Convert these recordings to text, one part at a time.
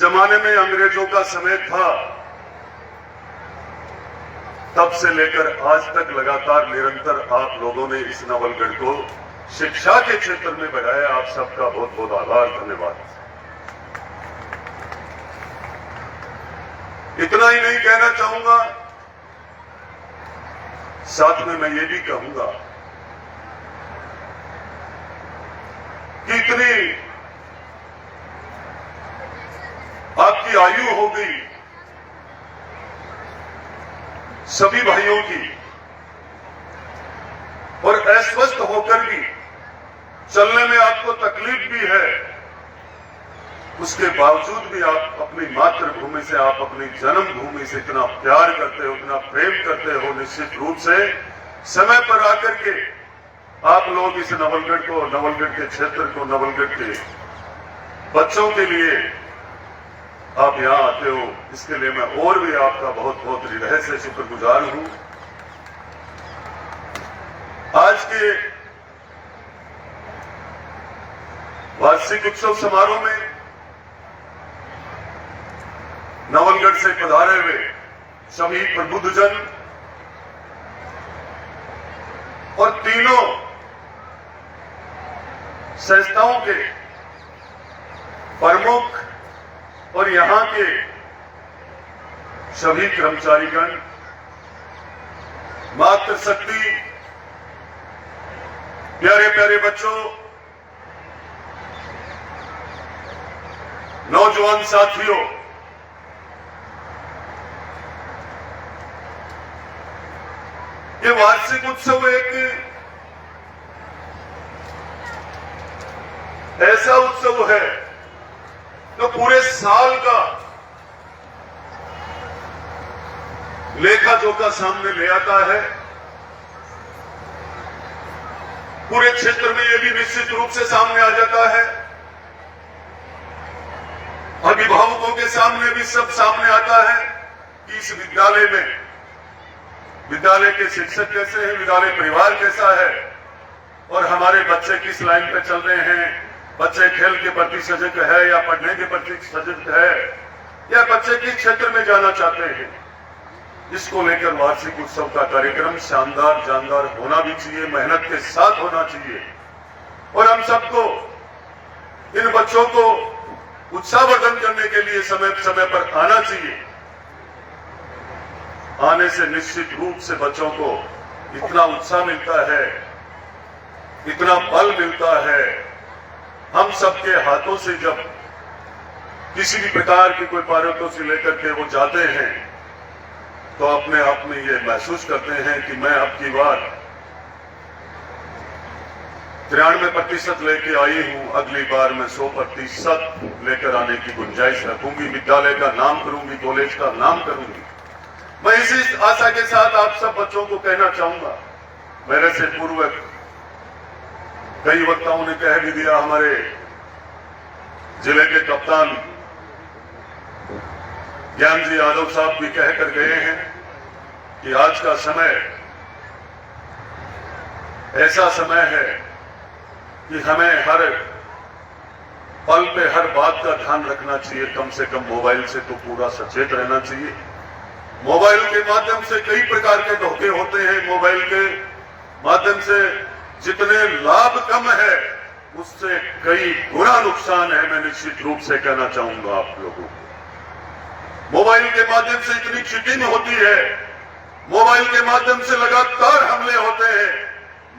जमाने में अंग्रेजों का समय था, तब से लेकर आज तक लगातार निरंतर आप लोगों ने इस नवलगढ़ को शिक्षा के क्षेत्र में बढ़ाया। आप सबका बहुत बहुत आभार, धन्यवाद। इतना ही नहीं कहना चाहूंगा, साथ में मैं ये भी कहूंगा कि इतनी आपकी आयु हो गई सभी भाइयों की, और अस्वस्थ होकर भी चलने में आपको तकलीफ भी है, उसके बावजूद भी आप अपनी मातृभूमि से, आप अपनी जन्मभूमि से इतना प्यार करते हो, इतना प्रेम करते हो। निश्चित रूप से समय पर आकर के आप लोग इस नवलगढ़ को, नवलगढ़ के क्षेत्र को, नवलगढ़ के बच्चों के लिए आप यहां आते हो, इसके लिए मैं और भी आपका बहुत बहुत हृदय से शुक्रगुजार हूं। आज के वार्षिक उत्सव समारोह में नवलगढ़ से पधारे हुए सभी प्रबुद्धजन और तीनों संस्थाओं के प्रमुख और यहां के सभी कर्मचारीगण, मातृशक्ति, प्यारे प्यारे बच्चों, नौजवान साथियों, ये वार्षिक उत्सव एक ऐसा उत्सव है जो पूरे साल का लेखा जोखा सामने ले आता है। पूरे क्षेत्र में यह भी निश्चित रूप से सामने आ जाता है, अभिभावकों के सामने भी सब सामने आता है कि इस विद्यालय में, विद्यालय के शिक्षक कैसे हैं, विद्यालय परिवार कैसा है, और हमारे बच्चे किस लाइन पे चल रहे हैं। बच्चे खेल के प्रति सजग है या पढ़ने के प्रति सजग है, या बच्चे किस क्षेत्र में जाना चाहते हैं। इसको लेकर वार्षिक उत्सव का कार्यक्रम शानदार जानदार होना भी चाहिए, मेहनत के साथ होना चाहिए, और हम सबको इन बच्चों को उत्साहवर्धन करने के लिए समय समय पर आना चाहिए। आने से निश्चित रूप से बच्चों को इतना उत्साह मिलता है, इतना बल मिलता है। हम सबके हाथों से जब किसी भी प्रकार की कोई पारितोषिक लेकर के वो जाते हैं, तो अपने आप में ये महसूस करते हैं कि मैं अब की बार 93% लेके आई हूं, अगली बार मैं 100% लेकर आने की गुंजाइश रखूंगी, विद्यालय का नाम करूंगी, कॉलेज का नाम करूंगी। मैं इसी आशा के साथ आप सब बच्चों को कहना चाहूंगा, मेरे से पूर्व कई वक्ताओं ने कह भी दिया, हमारे जिले के कप्तान ज्ञान जी यादव साहब भी कह कर गए हैं कि आज का समय ऐसा समय है कि हमें हर पल पे हर बात का ध्यान रखना चाहिए। कम से कम मोबाइल से तो पूरा सचेत रहना चाहिए। मोबाइल के माध्यम से कई प्रकार के धोखे होते हैं। मोबाइल के माध्यम से जितने लाभ कम है, उससे कई गुना नुकसान है। मैं निश्चित रूप से कहना चाहूंगा आप लोगों को, मोबाइल के माध्यम से इतनी चीटिंग होती है, मोबाइल के माध्यम से लगातार हमले होते हैं।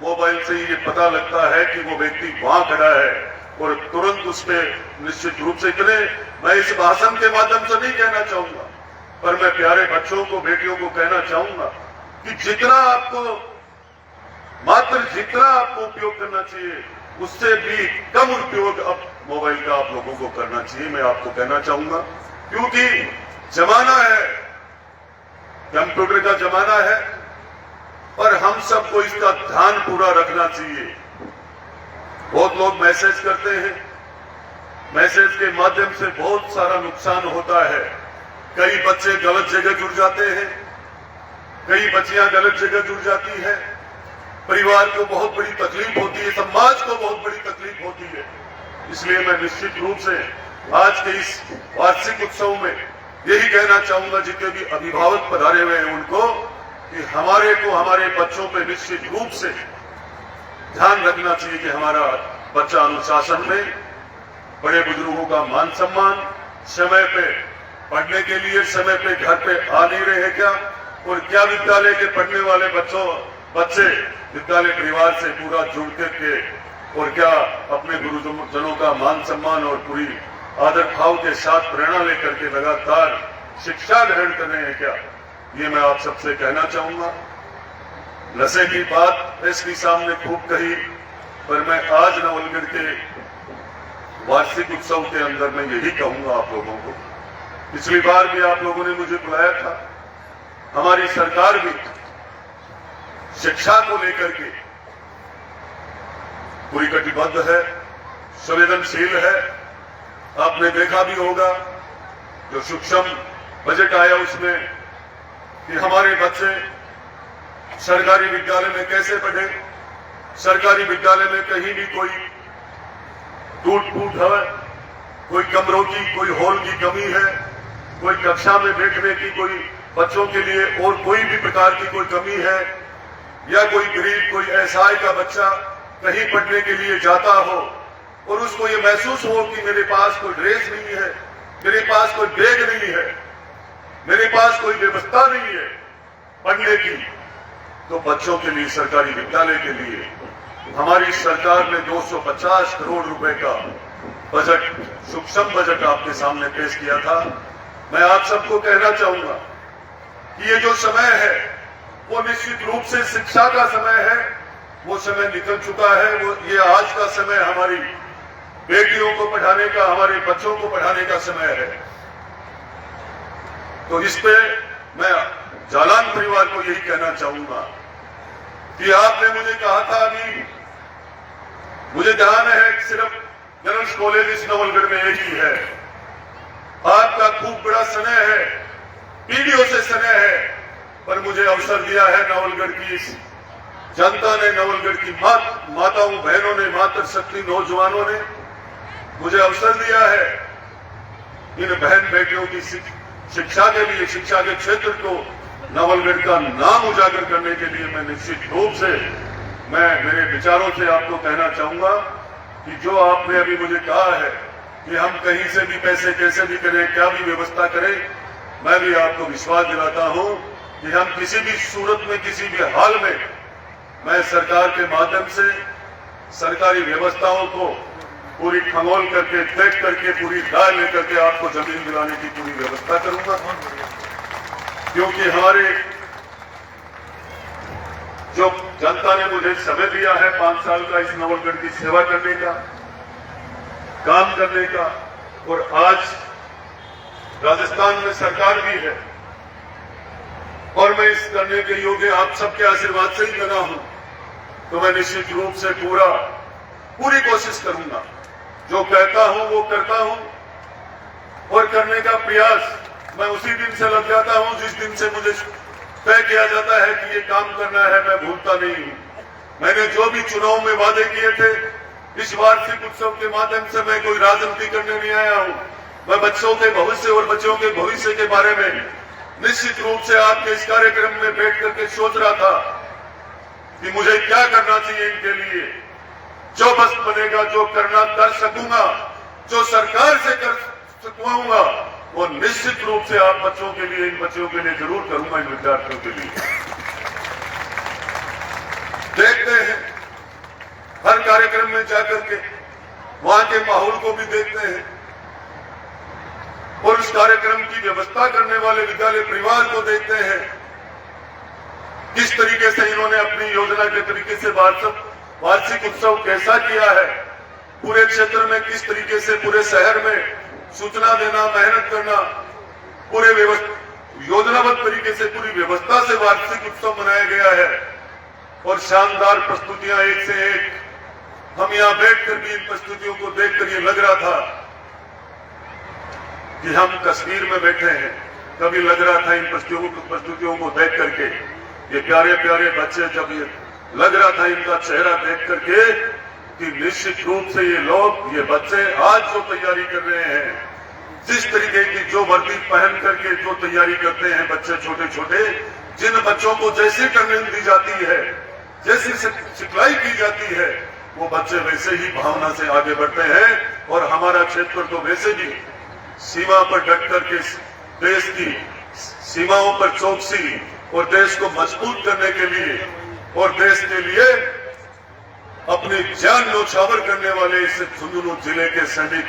मोबाइल से ये पता लगता है कि वो व्यक्ति वहां खड़ा है, और तुरंत उस पर निश्चित रूप से इतने, मैं इस भाषण के माध्यम से नहीं कहना चाहूंगा, पर मैं प्यारे बच्चों को, बेटियों को कहना चाहूंगा कि जितना आपको उपयोग करना चाहिए, उससे भी कम उपयोग अब मोबाइल का आप लोगों को करना चाहिए। मैं आपको कहना चाहूंगा, क्योंकि जमाना है, कंप्यूटर का जमाना है, और हम सबको इसका ध्यान पूरा रखना चाहिए। बहुत लोग मैसेज करते हैं, मैसेज के माध्यम से बहुत सारा नुकसान होता है। कई बच्चे गलत जगह जुड़ जाते हैं, कई बच्चियां गलत जगह जुड़ जाती है, परिवार को बहुत बड़ी तकलीफ होती है, समाज को बहुत बड़ी तकलीफ होती है। इसलिए मैं निश्चित रूप से आज के इस वार्षिक उत्सव में यही कहना चाहूंगा जितने भी अभिभावक पधारे हुए हैं उनको कि हमारे बच्चों पे निश्चित रूप से ध्यान रखना चाहिए कि हमारा बच्चा अनुशासन में, बड़े बुजुर्गों का मान सम्मान, समय पे पढ़ने के लिए समय पे घर पे आ नहीं रहे क्या, और क्या विद्यालय के पढ़ने वाले बच्चे विद्यालय परिवार से पूरा जुड़ करके और क्या अपने गुरुजनों का मान सम्मान और पूरी आदर भाव के साथ प्रेरणा लेकर के लगातार शिक्षा ग्रहण कर रहे हैं क्या, ये मैं आप सबसे कहना चाहूंगा। नशे की बात इसके सामने खूब कही, पर मैं आज नवलगढ़ के वार्षिक उत्सव के अंदर मैं यही कहूंगा आप लोगों को। पिछली बार भी आप लोगों ने मुझे बुलाया था, हमारी सरकार भी शिक्षा को लेकर के पूरी कटिबद्ध है, संवेदनशील है। आपने देखा भी होगा जो सूक्ष्म बजट आया उसमें कि हमारे बच्चे सरकारी विद्यालय में कैसे पढ़े, सरकारी विद्यालय में कहीं भी कोई टूट फूट है, कोई कमरों की, कोई हॉल की कमी है, कोई कक्षा में बैठने की कोई बच्चों के लिए और कोई भी प्रकार की कोई कमी है, या कोई गरीब, कोई असहाय का बच्चा कहीं पढ़ने के लिए जाता हो और उसको ये महसूस हो कि मेरे पास कोई ड्रेस नहीं है, मेरे पास कोई बैग नहीं है, मेरे पास कोई व्यवस्था नहीं है पढ़ने की, तो बच्चों के लिए, सरकारी विद्यालय के लिए हमारी सरकार ने 250 करोड़ रुपए का बजट, सूक्ष्म बजट आपके सामने पेश किया था। मैं आप सबको कहना चाहूंगा कि ये जो समय है वो निश्चित रूप से शिक्षा का समय है, वो समय निकल चुका है। वो ये आज का समय हमारी बेटियों को पढ़ाने का, हमारे बच्चों को पढ़ाने का समय है। तो इस पे मैं जालान परिवार को यही कहना चाहूंगा कि आपने मुझे कहा था, अभी मुझे ध्यान है कि सिर्फ जनरल कॉलेज इस नवलगढ़ में एक ही है। आपका खूब बड़ा स्नेह है, पीढ़ियों से स्नेह है, पर मुझे अवसर दिया है नवलगढ़ की इस जनता ने, नवलगढ़ की माताओं बहनों ने, मातृशक्ति नौजवानों ने मुझे अवसर दिया है इन बहन बेटियों की शिक्षा के लिए, शिक्षा के क्षेत्र को नवलगढ़ का नाम उजागर करने के लिए मैं निश्चित रूप से मेरे विचारों से आपको कहना चाहूंगा कि जो आपने अभी मुझे कहा है कि हम कहीं से भी पैसे कैसे भी करें, क्या भी व्यवस्था करें, मैं भी आपको विश्वास दिलाता हूं कि हम किसी भी सूरत में, किसी भी हाल में, मैं सरकार के माध्यम से सरकारी व्यवस्थाओं को पूरी खंगोल करके, देख करके, पूरी राय लेकर के आपको जमीन दिलाने की पूरी व्यवस्था करूंगा। क्योंकि हमारे जो जनता ने मुझे समय दिया है 5 साल का इस नवलगढ़ की सेवा करने का, काम करने का, और आज राजस्थान में सरकार भी है और मैं इस करने के योग्य आप सबके आशीर्वाद से ही बना हूं, तो मैं निश्चित रूप से पूरी कोशिश करूंगा। जो कहता हूं वो करता हूं, और करने का प्रयास मैं उसी दिन से लग जाता हूं जिस दिन से मुझे तय किया जाता है कि ये काम करना है। मैं भूलता नहीं हूं। मैंने जो भी चुनाव में वादे किए थे, इस वार्षिक उत्सव के माध्यम से मैं कोई राजनीति करने नहीं आया हूं। मैं बच्चों के भविष्य और बच्चों के भविष्य के बारे में निश्चित रूप से आपके इस कार्यक्रम में बैठ करके सोच रहा था कि मुझे क्या करना चाहिए इनके लिए। जो बस बनेगा, जो करना कर सकूंगा, जो सरकार से कर सकवाऊंगा, वो निश्चित रूप से आप बच्चों के लिए, इन बच्चों के लिए जरूर करूंगा, इन विद्यार्थियों के लिए। देखते हैं हर कार्यक्रम में जाकर के वहां के माहौल को भी देखते हैं, और उस कार्यक्रम की व्यवस्था करने वाले विद्यालय परिवार को देखते हैं किस तरीके से इन्होंने अपनी योजना के तरीके से वार्षिक उत्सव कैसा किया है, पूरे क्षेत्र में किस तरीके से, पूरे शहर में सूचना देना, मेहनत करना, पूरे योजनाबद्ध तरीके से पूरी व्यवस्था से वार्षिक उत्सव मनाया गया है। और शानदार प्रस्तुतियां एक से एक, हम यहां बैठकर भी इन प्रस्तुतियों को देखकर ये लग रहा था कि हम कश्मीर में बैठे हैं। कभी लग रहा था इन प्रस्तुतियों को देख करके, ये प्यारे प्यारे बच्चे, जब ये लग रहा था इनका चेहरा देख करके कि निश्चित रूप से ये लोग, ये बच्चे आज जो तैयारी कर रहे हैं, जिस तरीके की जो वर्दी पहन करके जो तैयारी करते हैं बच्चे छोटे छोटे, जिन बच्चों को जैसी ट्रेनिंग दी जाती है, जैसी सिखलाई की जाती है, वो बच्चे वैसे ही भावना से आगे बढ़ते हैं। और हमारा क्षेत्र तो वैसे भी सीमा पर डट करके देश की सीमाओं पर चौकसी और देश को मजबूत करने के लिए और देश के लिए अपनी जान न्यौछावर करने वाले इस झुंझुनू जिले के सैनिक,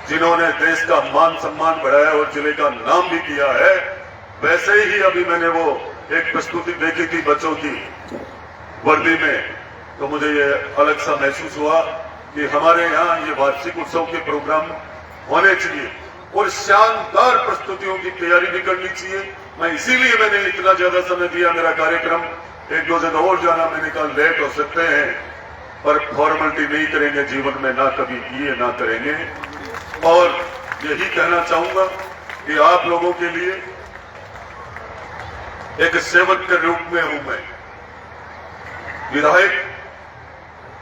जिन्होंने देश का मान सम्मान बढ़ाया और जिले का नाम भी किया है, वैसे ही अभी मैंने वो एक प्रस्तुति देखी थी बच्चों की वर्दी में, तो मुझे ये अलग सा महसूस हुआ कि हमारे यहाँ ये वार्षिक उत्सव के प्रोग्राम होने चाहिए और शानदार प्रस्तुतियों की तैयारी भी करनी चाहिए। मैं इसीलिए मैंने इतना ज्यादा समय दिया। मेरा कार्यक्रम एक दो जगह और जाना, मैंने कहा लेट हो सकते हैं पर फॉर्मेलिटी नहीं करेंगे जीवन में, ना कभी किए ना करेंगे। और यही कहना चाहूंगा कि आप लोगों के लिए एक सेवक के रूप में हूं मैं। विधायक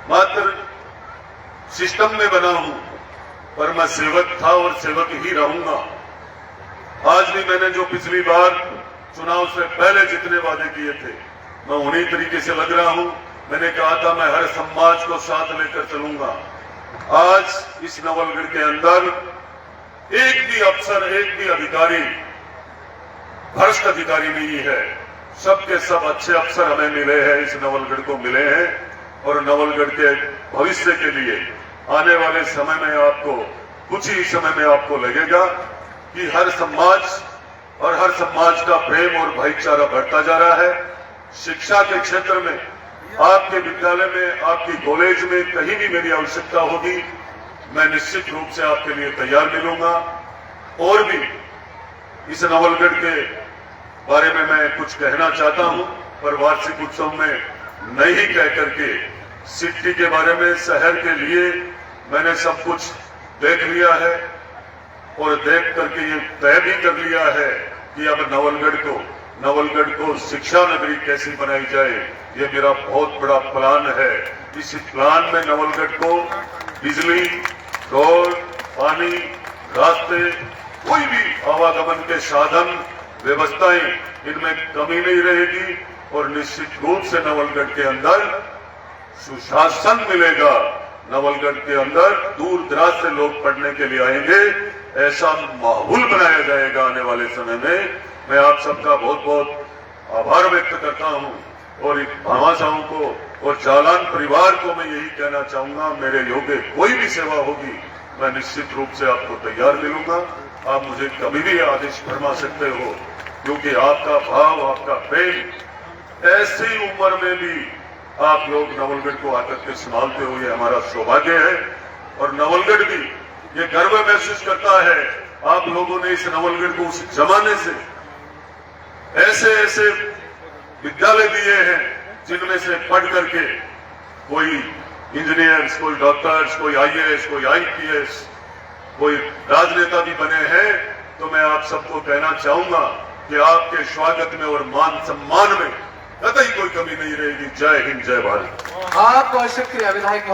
मात्र सिस्टम में बना हूं, पर मैं सेवक था और सेवक ही रहूंगा। आज भी मैंने जो पिछली बार चुनाव से पहले जितने वादे किए थे, मैं उन्हीं तरीके से लग रहा हूं। मैंने कहा था मैं हर समाज को साथ लेकर चलूंगा। आज इस नवलगढ़ के अंदर एक भी अफसर, एक भी अधिकारी भ्रष्ट अधिकारी नहीं है। सबके सब अच्छे अफसर हमें मिले हैं, इस नवलगढ़ को मिले हैं। और नवलगढ़ के भविष्य के लिए आने वाले समय में आपको, कुछ ही समय में आपको लगेगा कि हर समाज और हर समाज का प्रेम और भाईचारा बढ़ता जा रहा है। शिक्षा के क्षेत्र में, आपके विद्यालय में, आपकी कॉलेज में कहीं भी मेरी आवश्यकता होगी, मैं निश्चित रूप से आपके लिए तैयार मिलूंगा। और भी इस नवलगढ़ के बारे में मैं कुछ कहना चाहता हूं, पर वार्षिक उत्सव में नहीं कह करके सिटी के बारे में, शहर के लिए मैंने सब कुछ देख लिया है और देख करके ये तय भी कर लिया है कि अब नवलगढ़ को शिक्षा नगरी कैसी बनाई जाए, ये मेरा बहुत बड़ा प्लान है। इस प्लान में नवलगढ़ को बिजली, रोड, पानी, रास्ते, कोई भी आवागमन के साधन, व्यवस्थाएं, इनमें कमी नहीं रहेगी और निश्चित रूप से नवलगढ़ के अंदर सुशासन मिलेगा। नवलगढ़ के अंदर दूर दराज से लोग पढ़ने के लिए आएंगे, ऐसा माहौल बनाया जाएगा आने वाले समय में। मैं आप सबका बहुत बहुत आभार व्यक्त करता हूं और भामाशाहों को और जालान परिवार को मैं यही कहना चाहूंगा, मेरे योग्य कोई भी सेवा होगी मैं निश्चित रूप से आपको तैयार मिलूंगा। आप मुझे कभी भी आदेश फरमा सकते हो, क्योंकि आपका भाव, आपका प्रेम, ऐसी उम्र में भी आप लोग नवलगढ़ को आकर के संभालते हो, ये हमारा सौभाग्य है। और नवलगढ़ भी ये गर्व महसूस करता है, आप लोगों ने इस नवलगढ़ को उस जमाने से ऐसे ऐसे विद्यालय दिए हैं जिनमें से पढ़ करके कोई इंजीनियर्स, कोई डॉक्टर्स, कोई IAS, कोई IPS, कोई राजनेता भी बने हैं। तो मैं आप सबको कहना चाहूंगा कि आपके स्वागत में और मान सम्मान में कतई कोई कमी नहीं रहेगी। जय हिंद, जय भारत। बहुत बहुत शुक्रिया विधायक।